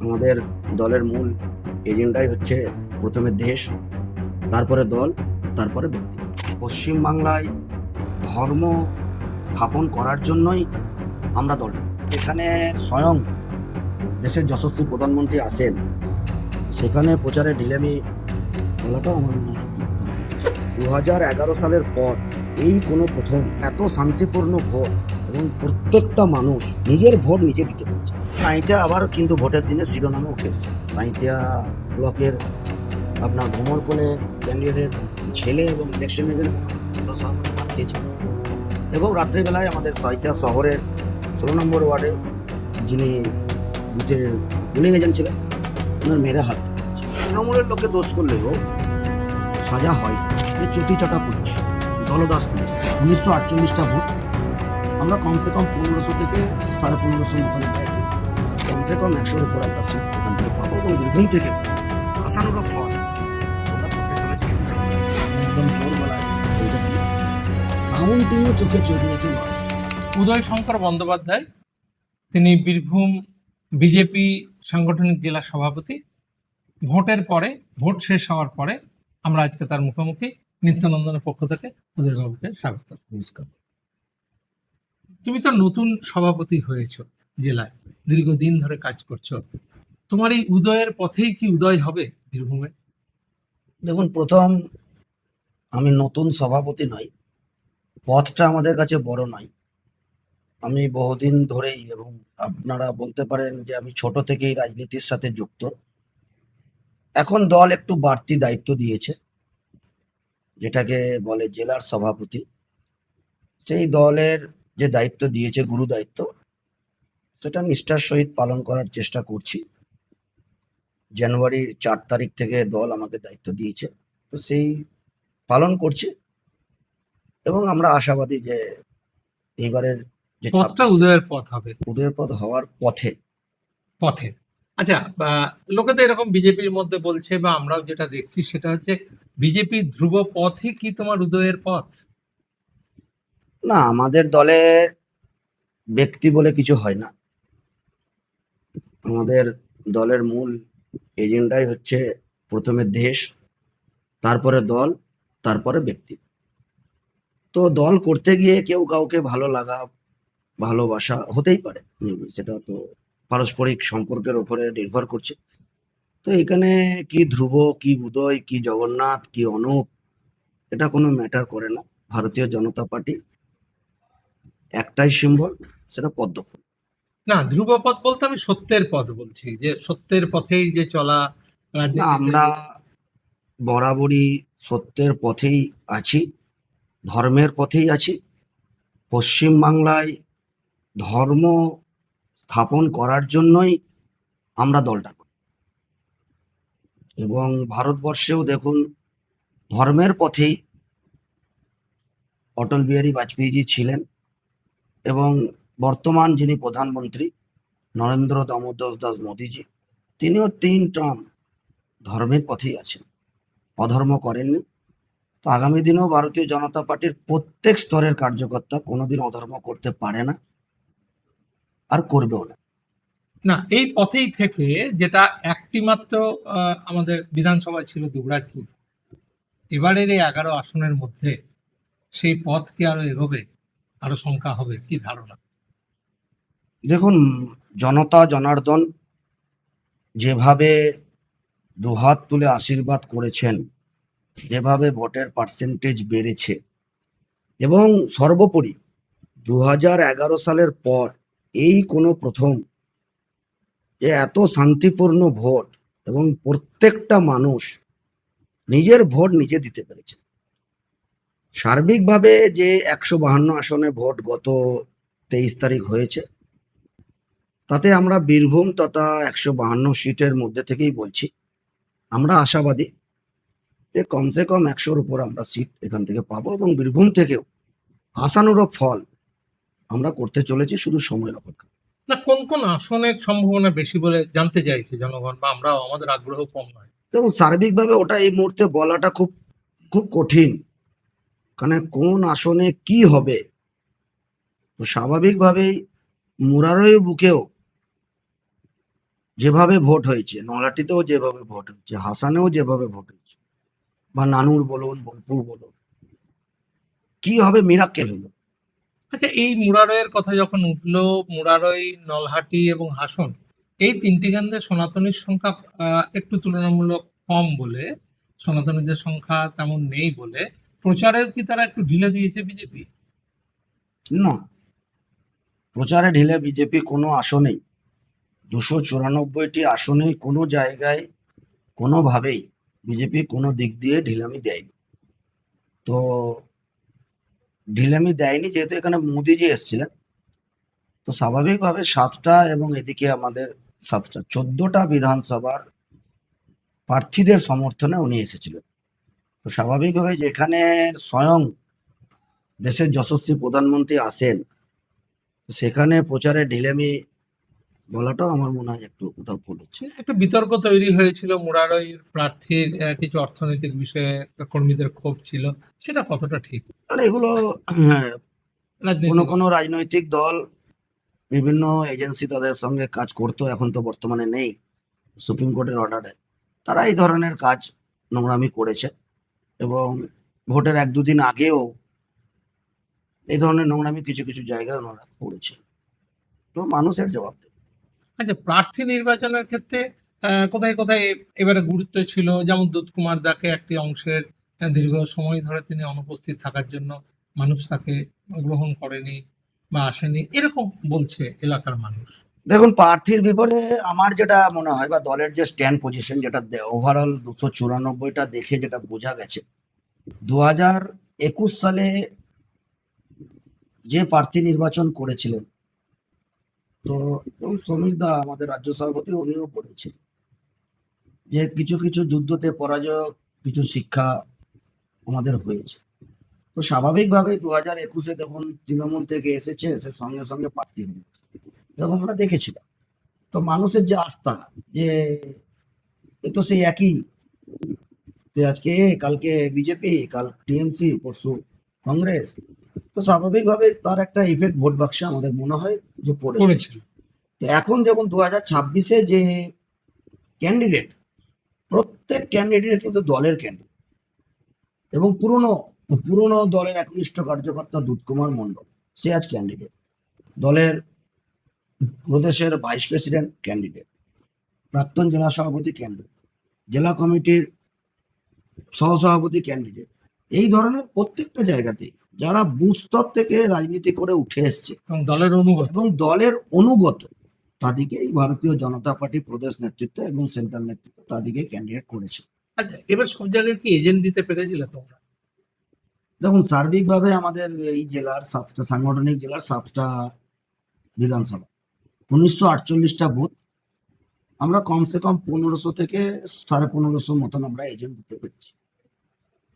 আমাদের দলের মূল এজেন্ডাই হচ্ছে প্রথমে দেশ, তারপরে দল, তারপরে ব্যক্তি। পশ্চিমবাংলায় ধর্ম স্থাপন করার জন্যই আমরা দলটা, এখানে স্বয়ং দেশের যশস্বী প্রধানমন্ত্রী আসেন, সেখানে প্রচারে ঢিলেমি বলাটা আমার মনে হয় 2011 সালের পর এই কোনো প্রথম এত শান্তিপূর্ণ ভোট এবং প্রত্যেকটা মানুষ নিজের ভোট নিজে দিতে পেরেছে। সাঁইথিয়া আবার কিন্তু ভোটের দিনে শিরোনামে উঠে এসেছে। সাঁইথিয়া ব্লকের আপনার ভ্রমরকোলে ক্যান্ডিডেটের ছেলে এবং ইলেকশন এজেন্ট সভাপতি মার খেয়েছে, এবং রাত্রিবেলায় আমাদের সাঁইথিয়া শহরের 16 নম্বর ওয়ার্ডে যিনি বুথে পুলিং এজেন্ট ছিলেন, ওনার মেয়েরা হাত তুলেছে। তৃণমূলের লোকে দোষ করলেও সাজা হয়। এই চুটি চাটা পুলিশ, দলদাস পুলিশ, 1948টা ভোট আমরা কমসে কম 1500 থেকে 1550 মতন কমসে কম 100-র উপর আমরা সিট এখান থেকে পাবো, এবং বীরভূম থেকে আসানোর ফল আমরা করতে চলেছি শুরু সময়। একদম জোর গলায় বলতে পারি, কাউন্টিংও চোখে চোখ রেখে নয়। উদয় শঙ্কর বন্দ্যোপাধ্যায়, তিনি বীরভূম বিজেপি সাংগঠনিক জেলা সভাপতি। ভোটের পরে, ভোট শেষ হওয়ার পরে আমরা আজকে তার মুখোমুখি। নিত্যানন্দনের পক্ষ থেকে উদয়বাবুকে স্বাগত। নমস্কার। তুমি তো নতুন সভাপতি হয়েছো জেলায়, দীর্ঘদিন ধরে কাজ করছো। তোমার এই উদয়ের পথেই কি উদয় হবে বীরভূমে? দেখুন, প্রথম আমি নতুন সভাপতি নই, পথটা আমাদের কাছে বড় নয়। আমি বহুদিন ধরেই, এবং আপনারা বলতে পারেন যে আমি ছোট থেকেই রাজনীতির সাথে যুক্ত। এখন দল একটু বাড়তি দায়িত্ব দিয়েছে, যেটাকে বলে জেলার সভাপতি। সেই দলের যে দায়িত্ব দিয়েছে, গুরু দায়িত্ব, সেটা নিষ্ঠার সহিত পালন করার চেষ্টা করছি। জানুয়ারির 4 তারিখ থেকে দল আমাকে দায়িত্ব দিয়েছে, তো সেই পালন করছি, এবং আমরা আশাবাদী যে এইবারের যে পথটা 26 উদয়ের পথ হবে। উদয়ের পথ হওয়ার পথে। পথে আচ্ছা, লোকে তো এরকম বিজেপির মধ্যে বলছে, বা আমরাও যেটা দেখছি সেটা হচ্ছে বিজেপির ধ্রুব পথই কি তোমার উদয়ের পথ? না, আমাদের দলে ব্যক্তি বলে কিছু হয় না। আমাদের দলের মূল এজেন্ডাই হচ্ছে প্রথমে দেশ, তারপরে দল, তারপরে ব্যক্তি। তো দল করতে গিয়ে কেউ কাউকে ভালো লাগা, ভালোবাসা হতেই পারে, সেটা তো পারস্পরিক সম্পর্কের উপরে নির্ভর করছে। তো এখানে কি ধ্রুব, কি উদয়, কি জগন্নাথ, কি অনুপ, এটা কোনো ম্যাটার করে না। ভারতীয় জনতা পার্টি একটাই সিম্বল, সেটা পদ্ম ফুল। না, ধ্রুব পথ বলতে আমি সত্যের পথ বলছি, যে সত্যের পথেই যে চলা না, রাজনীতিতে। আমরা বরাবরই সত্যের পথেই আছি, ধর্মের পথেই আছি। পশ্চিমবাংলায় ধর্ম স্থাপন করার জন্যই আমরা দলটা করি, এবং ভারতবর্ষেও দেখুন ধর্মের পথেই অটল বিহারী বাজপেয়ীজি ছিলেন, এবং বর্তমান যিনি প্রধানমন্ত্রী নরেন্দ্র দামোদর দাস মোদীজি, তিনিও 3 টার্ম ধর্মের পথেই আছেন, অধর্ম করেননি। তো আগামী দিনেও ভারতীয় জনতা পার্টির প্রত্যেক স্তরের কার্যকর্তা কোনোদিন অধর্ম করতে পারে না, আর করবেও না। না, এই পথেই থেকে যেটা একটি মাত্র আমাদের বিধানসভা ছিল দুবরাজপুর, এবারের এই 11 আসনের মধ্যে সেই পথ কি আরো এগোবে, আরো সংখ্যা হবে, কি ধারণা? দেখুন, জনতা জনার্দন যেভাবে দুহাত তুলে আশীর্বাদ করেছেন, যেভাবে ভোটের পার্সেন্টেজ বেড়েছে, এবং সর্বোপরি 2011 সালের পর এই কোনো প্রথম যে এত শান্তিপূর্ণ ভোট, এবং প্রত্যেকটা মানুষ নিজের ভোট নিজে দিতে পেরেছে। সার্বিকভাবে যে 152 আসনে ভোট গত 23 তারিখ হয়েছে, তাতে আমরা বীরভূম তথা 152 সিটের মধ্যে থেকেই বলছি, আমরা আশাবাদী যে কমসে কম 100-র উপর আমরা সিট এখান থেকে পাবো, এবং বীরভূম থেকেও আসানুরূপ ফল আমরা করতে চলেছি, শুধু সময়ের অপেক্ষা। না, কোন কোন আসনের সম্ভাবনা বেশি বলে জানতে চাইছে জনগণ, বা আমরাও, আমাদের আগ্রহ কম নয়। এবং সার্বিকভাবে ওটা এই মুহূর্তে বলাটা খুব খুব কঠিন, কারণ কোন আসনে কি হবে। তো স্বাভাবিকভাবেই মুরারই বুকেও যেভাবে ভোট হয়েছে, নলহাটিতেও যেভাবে ভোট হয়েছে, হাসানেও যেভাবে ভোট হয়েছে, বা নানুর বলুন, বোলপুর বলুন, কি হবে মিরাক্কেল হলো। আচ্ছা, এই মুরারয়ের কথা যখন উঠলো, মুরারই, নলহাটি এবং হাসন, এই তিনটি কেন্দ্রে সনাতনীর সংখ্যা একটু তুলনামূলক কম বলে, সনাতনীদের সংখ্যা তেমন নেই বলে প্রচারের কি তারা একটু ঢিলে দিয়েছে বিজেপি? না, প্রচারে ঢিলে বিজেপি কোনো আসনেই, 294টি আসনেই কোনো জায়গায় কোনোভাবেই বিজেপি কোনো দিক দিয়ে ঢিলামি দেয়নি। তো ঢিলামি দেয়নি যেহেতু এখানে মোদিজি এসেছিলেন, তো স্বাভাবিকভাবে 7টা এবং এদিকে আমাদের 7টা 14টা বিধানসভার প্রার্থীদের সমর্থনে উনি এসেছিলেন। তো স্বাভাবিকভাবে যেখানে স্বয়ং দেশের যশস্বী প্রধানমন্ত্রী আসেন, তো সেখানে প্রচারে ঢিলেমি বলাটাও আমার মনে হয় একটু কোথাও ভুল হচ্ছে। একটা বিতর্ক তৈরি হয়েছিল মুরারই প্রার্থীর কিছু অর্থনৈতিক বিষয়ে কর্মীদের ক্ষোভ ছিল, সেটা কতটা ঠিক? তাহলে এগুলো হ্যাঁ, কোনো রাজনৈতিক কোনো রাজনৈতিক দল বিভিন্ন এজেন্সি তাদের সঙ্গে কাজ করতো, এখন তো বর্তমানে নেই সুপ্রিম কোর্টের অর্ডারে, তারা এই ধরনের কাজ নোংরামি করেছে এবং ভোটের 1-2 দিন আগেও এই ধরনের নোংরামি কিছু কিছু জায়গায় ওনারা করেছে। তো মানুষের জবাব দেবে। আচ্ছা, প্রার্থী নির্বাচনের ক্ষেত্রে কোথায় কোথায় এবারে গুরুত্ব ছিল? যেমন দুধকুমার দাকে একটি অংশের দীর্ঘ সময় ধরে তিনি অনুপস্থিত থাকার জন্য মানুষ তাকে গ্রহণ করেনি বা আসেনি, এরকম বলছে এলাকার মানুষ। দেখুন, প্রার্থীর বিপরে আমার যেটা মনে হয় বা দলের যে স্ট্যান্ড পজিশন, যেটা ওভারঅল 294টা দেখে যেটা বোঝা গেছে, 2021 সালে যে প্রার্থী নির্বাচন করেছিলেন, তো সমীর দা আমাদের রাজ্য সভাপতি উনিও বলেছেন যে কিছু কিছু যুদ্ধতে পরাজয়, কিছু শিক্ষা আমাদের হয়েছে। তো স্বাভাবিকভাবে 2021-এ দেখুন তৃণমূল থেকে এসেছে, এসে সঙ্গে সঙ্গে প্রার্থী হয়ে গেছে, এরকম আমরা দেখেছিলাম। তো মানুষের যে আস্থা যে এ তো সেই একই, যে আজকে কালকে বিজেপি, কাল টিএমসি, পরশু কংগ্রেস, তো স্বাভাবিকভাবে তার একটা ইফেক্ট ভোট বাক্সে আমাদের মনে হয় যে পড়েছে। করেছিল। তো এখন যখন 2026-এ যে ক্যান্ডিডেট, প্রত্যেক ক্যান্ডিডেট কিন্তু দলের ক্যান্ডিডেট এবং পুরনো পুরনো দলের একনিষ্ঠ কার্যকর্তা দুধকুমার মণ্ডল, সে আজ ক্যান্ডিডেট, দলের প্রদেশের ভাইস প্রেসিডেন্ট ক্যান্ডিডেট, প্রাক্তন জেলা সভাপতি ক্যান্ডিডেট, জেলা কমিটির সহসভাপতি ক্যান্ডিডেট, এই ধরনের প্রত্যেকটা জায়গাতে যারা বুথ স্তর থেকে রাজনীতি করে উঠে এসছে এবং দলের অনুগত। এবং দলের অনুগত, তাদেরকে এই ভারতীয় জনতা পার্টি প্রদেশ নেতৃত্ব এবং সেন্ট্রাল নেতৃত্ব তাদেরকে ক্যান্ডিডেট করেছে। আচ্ছা, এবার সব জায়গায় কি এজেন্ট দিতে পেরেছিল তোমরা? দেখুন, সার্বিকভাবে আমাদের এই জেলার 7টা সাংগঠনিক জেলার 7টা বিধানসভা, 1948টা বুথ, আমরা কমসে কম 1500 থেকে 1550 মতন আমরা এজেন্ট দিতে পেরেছি।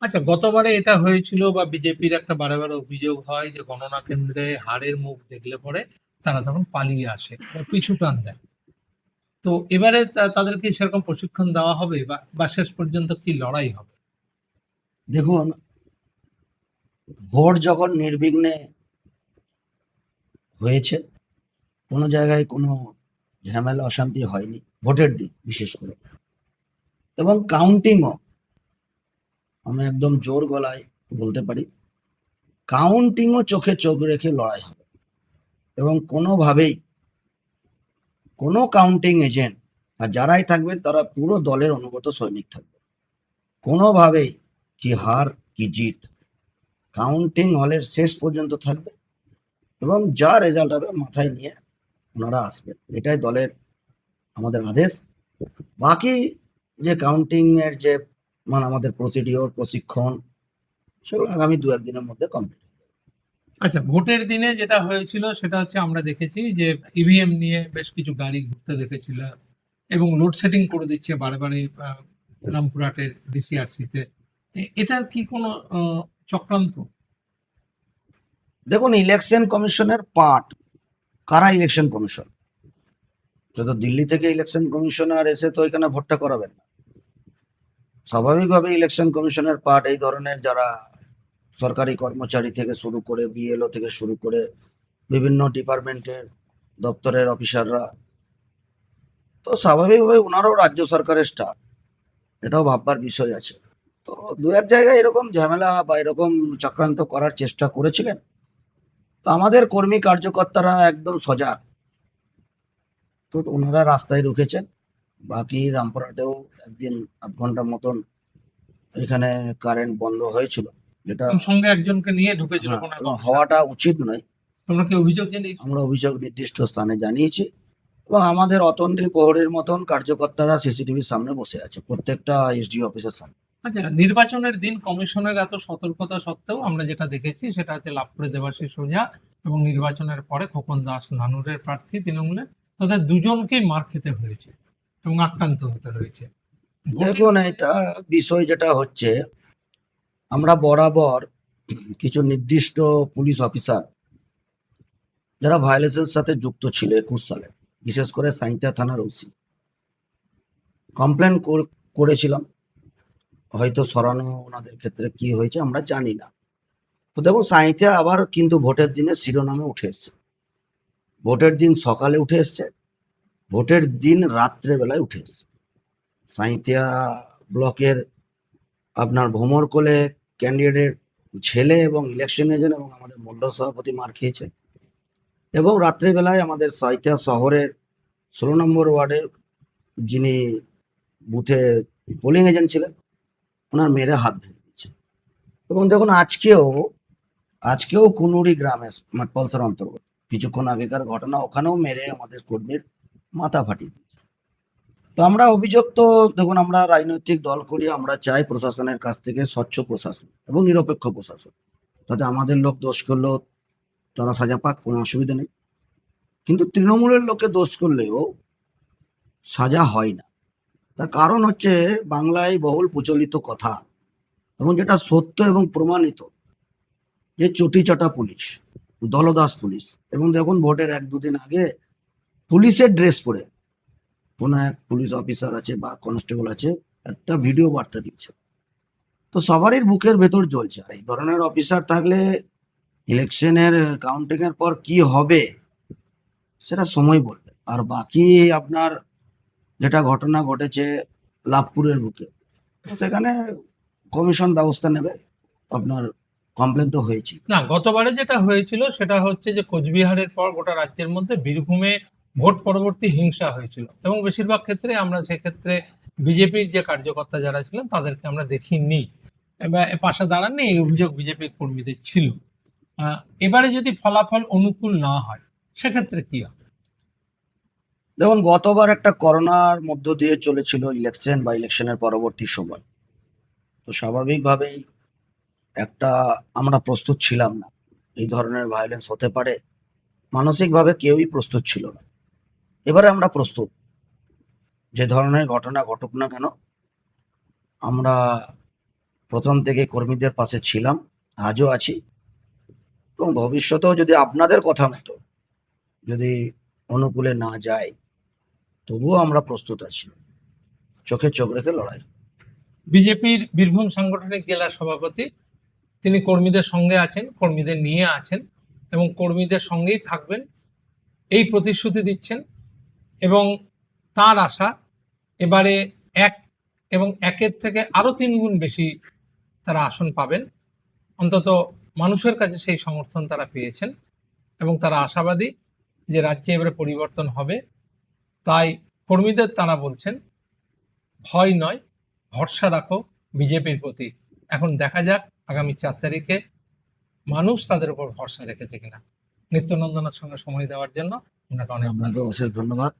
আচ্ছা, গতবারে এটা হয়েছিল বা বিজেপির একটা বারে বারে অভিযোগ হয় যে গণনা কেন্দ্রে হারের মুখ দেখলে পরে তারা তখন পালিয়ে আসে বা পিছু টান দেয়। তো এবারে তাদেরকে সেরকম প্রশিক্ষণ দেওয়া হবে বা শেষ পর্যন্ত কি লড়াই হবে? দেখুন, ভোট যখন নির্বিঘ্নে হয়েছে, কোনো জায়গায় কোনো ঝামেলা অশান্তি হয়নি ভোটের দিন বিশেষ করে, এবং কাউন্টিংও আমি একদম জোর গলায় বলতে পারি, কাউন্টিংও চোখে চোখ রেখে লড়াই হবে এবং কোনোভাবেই কোনো কাউন্টিং এজেন্ট আর যারাই থাকবেন তারা পুরো দলের অনুগত সৈনিক থাকবে। কোনোভাবেই কি হার কি জিত কাউন্টিং হলের শেষ পর্যন্ত থাকবে এবং যা রেজাল্ট হবে মাথায় নিয়ে ওনারা আসবেন, এটাই দলের আমাদের আদেশ। বাকি যে কাউন্টিং এর যে আমাদের প্রসিডিওর প্রশিক্ষণ, সেগুলো আগামী 2-1 দিনের মধ্যে কমপ্লিট। আচ্ছা, ভোটের দিনে যেটা হয়েছিল সেটা হচ্ছে আমরা দেখেছি যে ইভিএম নিয়ে বেশ কিছু গাড়ি ঘুরতে দেখেছিল এবং লোডশেডিং করে দিচ্ছে বারে বারে রামপুরহাটের ডিসিআরসিতে। এটার কি কোনো চক্রান্ত? দেখুন, ইলেকশন কমিশনের পার্ট কারা? ইলেকশন কমিশন, তো দিল্লি থেকে ইলেকশন কমিশনার এসে তো এখানে ভোটটা করাবেন না। স্বাভাবিকভাবে ইলেকশন কমিশনের পার্ট এই ধরনের যারা সরকারি কর্মচারী থেকে শুরু করে বিএলও থেকে শুরু করে বিভিন্ন ডিপার্টমেন্টের দপ্তরের অফিসাররা, তো স্বাভাবিকভাবে ওনারও রাজ্য সরকারের স্টাফ, এটাও ভাববার বিষয় আছে। তো দু এক জায়গায় এরকম ঝামেলা বা এরকম চক্রান্ত করার চেষ্টা করেছিলেন। তো আমাদের কর্মী কার্যকর্তারা একদম সজাগ, তো ওনারা রাস্তায় রুখেছেন। বাকি রামপুরহাটেও একদিন ৮ ঘন্টার মতন এখানে কারেন্ট বন্ধ হয়েছিল, যেটা সঙ্গে একজনকে নিয়ে ঢুকেছিল হ্যাঁ, কোনো এক এবং অফিসার। হওয়াটা উচিত নয়। তোমরা কি অভিযোগ জানিয়েছো? আমরা অভিযোগ নির্দিষ্ট স্থানে জানিয়েছি এবং আমাদের অতন্দ্রী প্রহরীর মতন কার্যকর্তারা সিসিটিভির সামনে বসে আছে প্রত্যেকটা এসডিও অফিসের সামনে। আচ্ছা, নির্বাচনের দিন কমিশনের এত সতর্কতা সত্ত্বেও আমরা যেটা দেখেছি সেটা হচ্ছে লাভপুরে দেবাশিস ওঝা এবং নির্বাচনের পরে খোকন দাস নানুরের প্রার্থী তৃণমূলের, তাদের দুজনকেই মার খেতে হয়েছে এবং আক্রান্ত হতে হয়েছে। দেখুন, এটা বিষয় যেটা হচ্ছে, আমরা বরাবর কিছু নির্দিষ্ট পুলিশ অফিসার যারা ভায়োলেশনের সাথে যুক্ত ছিল 21 সালে, বিশেষ করে সাঁইথিয়া থানার ওসি, কমপ্লেন করেছিলাম। হয়তো সরানো ওনাদের ক্ষেত্রে কি হয়েছে আমরা জানি না। তো দেখুন, সাঁইথিয়া আবার কিন্তু ভোটের দিনে শিরোনামে উঠে এসছে, ভোটের দিন সকালে উঠে এসছে, ভোটের দিন রাত্রে বেলায় উঠে এসছে। সাঁইথিয়া ব্লকের আপনার ভোমরকোলে ক্যান্ডিডেটের ছেলে এবং ইলেকশন এজেন্ট এবং আমাদের মন্ডল সভাপতি মার খেয়েছে, এবং রাত্রিবেলায় আমাদের সাঁইথিয়া শহরের 16 নম্বর ওয়ার্ডের যিনি বুথে পোলিং এজেন্ট ছিলেন ওনার মেয়েরা হাত ভেঙে দিয়েছে। এবং দেখুন, আজকেও কুনুরি গ্রামে মাঠপলসার অন্তর্গত কিছুক্ষণ আগেকার ঘটনা, ওখানেও মেরে আমাদের কর্মীর মাথা ফাটিয়ে দিয়েছে। তো আমরা অভিযোগ, তো দেখুন, আমরা রাজনৈতিক দল করি, আমরা চাই প্রশাসনের কাছ থেকে স্বচ্ছ প্রশাসন এবং নিরপেক্ষ প্রশাসন, তাতে আমাদের লোক দোষ করলেও তারা সাজা পাক, কোনো অসুবিধা নেই। কিন্তু তৃণমূলের লোকে দোষ করলেও সাজা হয় না। তার কারণ হচ্ছে বাংলায় বহুল প্রচলিত কথা এবং যেটা সত্য এবং প্রমাণিত, যে চটিচাটা পুলিশ, দলদাস পুলিশ। এবং দেখুন, ভোটের 1-2 দিন আগে পুলিশের ড্রেস পরে কোনো এক পুলিশ অফিসার আছে বা কনস্টেবল আছে, একটা ভিডিও বার্তা দিচ্ছে। তো সবারই বুকের ভেতর জ্বলছে। আর এই ধরনের অফিসার থাকলে ইলেকশনের কাউন্টিং এর পর কি হবে সেটা সময় বলবে। আর বাকি আপনার যেটা ঘটনা ঘটেছে লাভপুরের বুকে, তো সেখানে কমিশন ব্যবস্থা নেবে। আপনার কমপ্লেন তো হয়েছে। না, গতবারে যেটা হয়েছিল সেটা হচ্ছে যে কোচবিহারের পর গোটা রাজ্যের মধ্যে বীরভূমে ভোট পরবর্তী হিংসা হয়েছিল এবং বেশিরভাগ ক্ষেত্রে আমরা সেক্ষেত্রে বিজেপির যে কার্যকর্তা যারা ছিলেন তাদেরকে আমরা দেখিনি, এবার পাশে দাঁড়াননি, এই অভিযোগ বিজেপির কর্মীদের ছিল। এবারে যদি ফলাফল অনুকূল না হয় সেক্ষেত্রে কি হবে? দেখুন, গতবার একটা করোনার মধ্য দিয়ে চলেছিল ইলেকশন বা ইলেকশনের পরবর্তী সময়, তো স্বাভাবিকভাবেই একটা আমরা প্রস্তুত ছিলাম না, এই ধরনের ভায়োলেন্স হতে পারে মানসিকভাবে কেউই প্রস্তুত ছিল না। এবারে আমরা প্রস্তুত, যে ধরনের ঘটনা ঘটুক না কেন আমরা প্রথম থেকে কর্মীদের পাশে ছিলাম, আজও আছি, এবং ভবিষ্যতেও যদি আপনাদের কথা মতো যদি অনুকূলে না যায় তবুও আমরা প্রস্তুত আছি, চোখে চোখ রেখে লড়াই। বিজেপির বীরভূম সাংগঠনিক জেলা সভাপতি, তিনি কর্মীদের সঙ্গে আছেন, কর্মীদের নিয়ে আছেন এবং কর্মীদের সঙ্গেই থাকবেন এই প্রতিশ্রুতি দিচ্ছেন। এবং তার আশা এবারে একের থেকে আরো 3 গুণ বেশি তারা আসন পাবেন। অন্তত মানুষের কাছে সেই সমর্থন তারা পেয়েছেন এবং তারা আশাবাদী যে রাজ্যে এবারে পরিবর্তন হবে। তাই কর্মীদের তারা বলছেন, ভয় নয়, ভরসা রাখো বিজেপির প্রতি। এখন দেখা যাক আগামী 4 তারিখে মানুষ তাদের উপর ভরসা রেখেছে কিনা। নিত্যনন্দনের সঙ্গে সময় দেওয়ার জন্য আপনাকে অনেক আপনাকে অশেষ ধন্যবাদ।